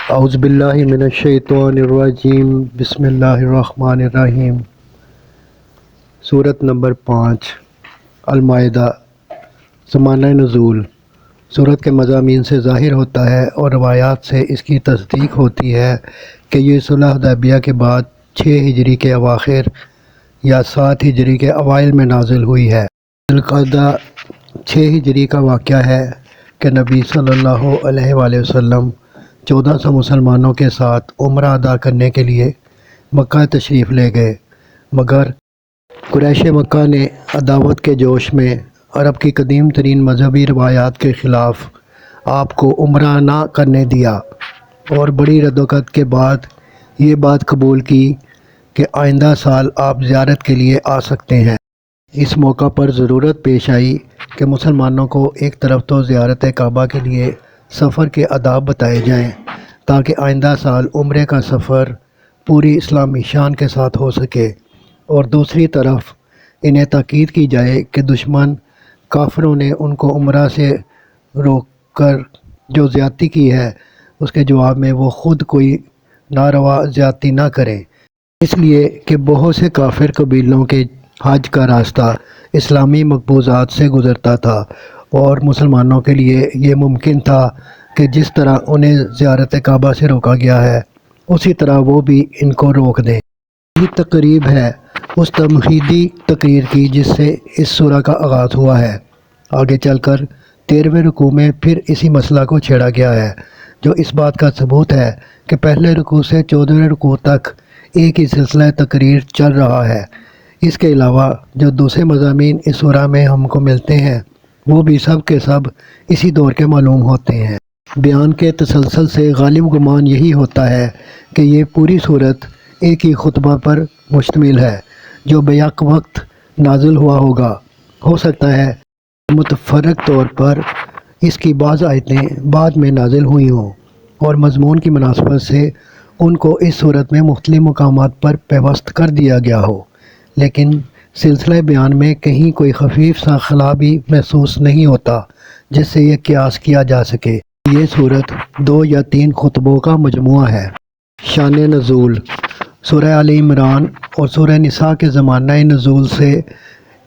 اعوذ باللہ من الشیطان الرجیم، بسم اللہ الرحمن الرحیم۔ سورت نمبر 5 المائدہ۔ زمانہ نزول۔ سورت کے مضامین سے ظاہر ہوتا ہے اور روایات سے اس کی تصدیق ہوتی ہے کہ یہ صلح حدیبیہ کے بعد 6 ہجری کے اواخر یا 7 ہجری کے اوائل میں نازل ہوئی ہے۔ ذوالقعدہ 6 ہجری کا واقعہ ہے کہ نبی صلی اللہ علیہ وآلہ وسلم 1400 مسلمانوں کے ساتھ عمرہ ادا کرنے کے لیے مکہ تشریف لے گئے، مگر قریش مکہ نے عداوت کے جوش میں عرب کی قدیم ترین مذہبی روایات کے خلاف آپ کو عمرہ نہ کرنے دیا اور بڑی ردوکت کے بعد یہ بات قبول کی کہ آئندہ سال آپ زیارت کے لیے آ سکتے ہیں۔ اس موقع پر ضرورت پیش آئی کہ مسلمانوں کو ایک طرف تو زیارت کعبہ کے لیے سفر کے آداب بتائے جائیں تاکہ آئندہ سال عمرے کا سفر پوری اسلامی شان کے ساتھ ہو سکے، اور دوسری طرف انہیں تاکید کی جائے کہ دشمن کافروں نے ان کو عمرہ سے روک کر جو زیادتی کی ہے اس کے جواب میں وہ خود کوئی ناروا زیادتی نہ کریں، اس لیے کہ بہت سے کافر قبیلوں کے حج کا راستہ اسلامی مقبوضات سے گزرتا تھا اور مسلمانوں کے لیے یہ ممکن تھا کہ جس طرح انہیں زیارت کعبہ سے روکا گیا ہے اسی طرح وہ بھی ان کو روک دیں۔ یہ تقریب ہے اس تمہیدی تقریر کی جس سے اس سورہ کا آغاز ہوا ہے۔ آگے چل کر 13ویں رکوع میں پھر اسی مسئلہ کو چھیڑا گیا ہے، جو اس بات کا ثبوت ہے کہ پہلے رکوع سے 14ویں رکوع تک ایک ہی سلسلہ تقریر چل رہا ہے۔ اس کے علاوہ جو دوسرے مضامین اس سورہ میں ہم کو ملتے ہیں وہ بھی سب کے سب اسی دور کے معلوم ہوتے ہیں۔ بیان کے تسلسل سے غالب گمان یہی ہوتا ہے کہ یہ پوری صورت ایک ہی خطبہ پر مشتمل ہے جو بیک وقت نازل ہوا ہوگا۔ ہو سکتا ہے متفرق طور پر اس کی بعض آیتیں بعد میں نازل ہوئی ہوں اور مضمون کی مناسبت سے ان کو اس صورت میں مختلف مقامات پر پیوست کر دیا گیا ہو، لیکن سلسلہ بیان میں کہیں کوئی خفیف سا خلا بھی محسوس نہیں ہوتا جس سے یہ قیاس کیا جا سکے۔ یہ صورت 2 یا 3 خطبوں کا مجموعہ ہے۔ شان نزول۔ سورہ آل عمران اور سورہ نساء کے زمانہ نزول سے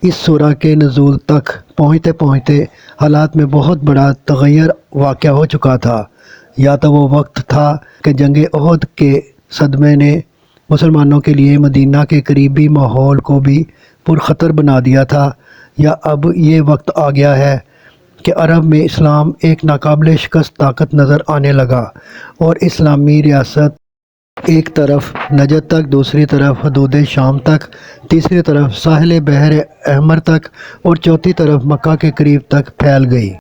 اس سورہ کے نزول تک پہنچتے پہنچتے حالات میں بہت بڑا تغیر واقع ہو چکا تھا۔ یا تو وہ وقت تھا کہ جنگ احد کے صدمے نے مسلمانوں کے لیے مدینہ کے قریبی ماحول کو بھی پرخطر بنا دیا تھا، یا اب یہ وقت آ گیا ہے کہ عرب میں اسلام ایک ناقابل شکست طاقت نظر آنے لگا اور اسلامی ریاست ایک طرف نجد تک، دوسری طرف حدود شام تک، تیسری طرف ساحل بحر احمر تک اور چوتھی طرف مکہ کے قریب تک پھیل گئی۔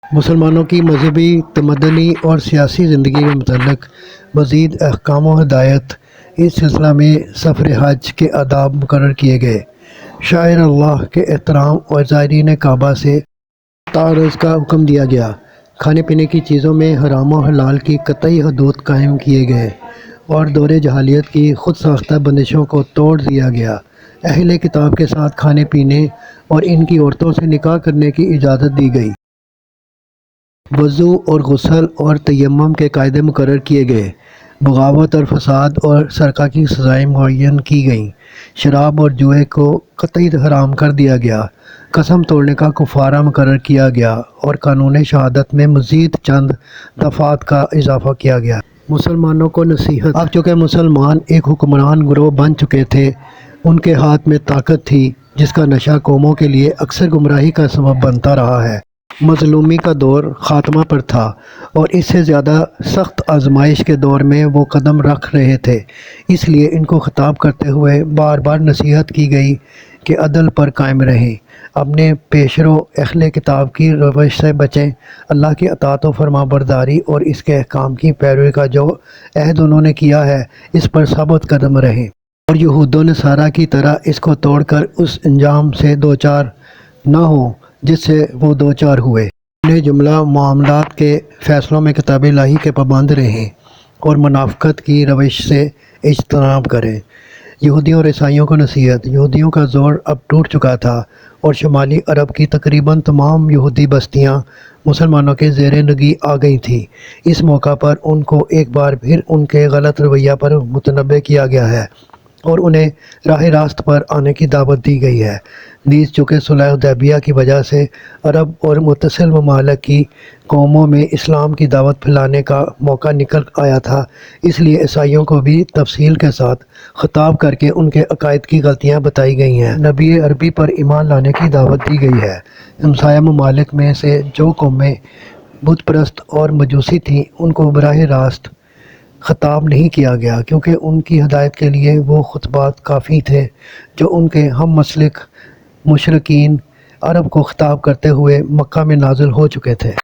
مسلمانوں کی مذہبی، تمدنی اور سیاسی زندگی کے متعلق مزید احکام و ہدایت اس سلسلہ میں سفر حج کے آداب مقرر کیے گئے۔ شاعر اللہ کے احترام اور زائرین کعبہ سے تعارض کا حکم دیا گیا۔ کھانے پینے کی چیزوں میں حرام و حلال کی قطعی حدود قائم کیے گئے اور دور جاہلیت کی خود ساختہ بندشوں کو توڑ دیا گیا۔ اہل کتاب کے ساتھ کھانے پینے اور ان کی عورتوں سے نکاح کرنے کی اجازت دی گئی۔ وضو اور غسل اور تیمم کے قاعدے مقرر کیے گئے۔ بغاوت اور فساد اور سرقہ کی سزائیں معین کی گئیں۔ شراب اور جوئے کو قطعی حرام کر دیا گیا۔ قسم توڑنے کا کفارہ مقرر کیا گیا اور قانون شہادت میں مزید چند دفعات کا اضافہ کیا گیا۔ مسلمانوں کو نصیحت۔ اب چونکہ مسلمان ایک حکمران گروہ بن چکے تھے، ان کے ہاتھ میں طاقت تھی جس کا نشہ قوموں کے لیے اکثر گمراہی کا سبب بنتا رہا ہے۔ مظلومی کا دور خاتمہ پر تھا اور اس سے زیادہ سخت آزمائش کے دور میں وہ قدم رکھ رہے تھے، اس لیے ان کو خطاب کرتے ہوئے بار بار نصیحت کی گئی کہ عدل پر قائم رہیں، اپنے پیشرو اہل کتاب کی روش سے بچیں، اللہ کی اطاعت و فرما برداری اور اس کے احکام کی پیروی کا جو عہد انہوں نے کیا ہے اس پر ثابت قدم رہیں، اور یہود و نصارہ کی طرح اس کو توڑ کر اس انجام سے دوچار نہ ہوں جس سے وہ دوچار ہوئے۔ انہیں جملہ معاملات کے فیصلوں میں کتاب الہی کے پابند رہیں اور منافقت کی روش سے اجتناب کریں۔ یہودیوں اور عیسائیوں کو نصیحت۔ یہودیوں کا زور اب ٹوٹ چکا تھا اور شمالی عرب کی تقریباً تمام یہودی بستیاں مسلمانوں کے زیر نگی آ گئی تھی۔ اس موقع پر ان کو ایک بار پھر ان کے غلط رویہ پر متنبہ کیا گیا ہے اور انہیں راہ راست پر آنے کی دعوت دی گئی ہے۔ نیز چونکہ صلح حدیبیہ کی وجہ سے عرب اور متصل ممالک کی قوموں میں اسلام کی دعوت پھیلانے کا موقع نکل آیا تھا، اس لیے عیسائیوں کو بھی تفصیل کے ساتھ خطاب کر کے ان کے عقائد کی غلطیاں بتائی گئی ہیں۔ نبی عربی پر ایمان لانے کی دعوت دی گئی ہے۔ ہمسایہ ممالک میں سے جو قومیں بت پرست اور مجوسی تھیں ان کو براہ راست خطاب نہیں کیا گیا، کیونکہ ان کی ہدایت کے لیے وہ خطبات کافی تھے جو ان کے ہم مسلک مشرکین عرب کو خطاب کرتے ہوئے مکہ میں نازل ہو چکے تھے۔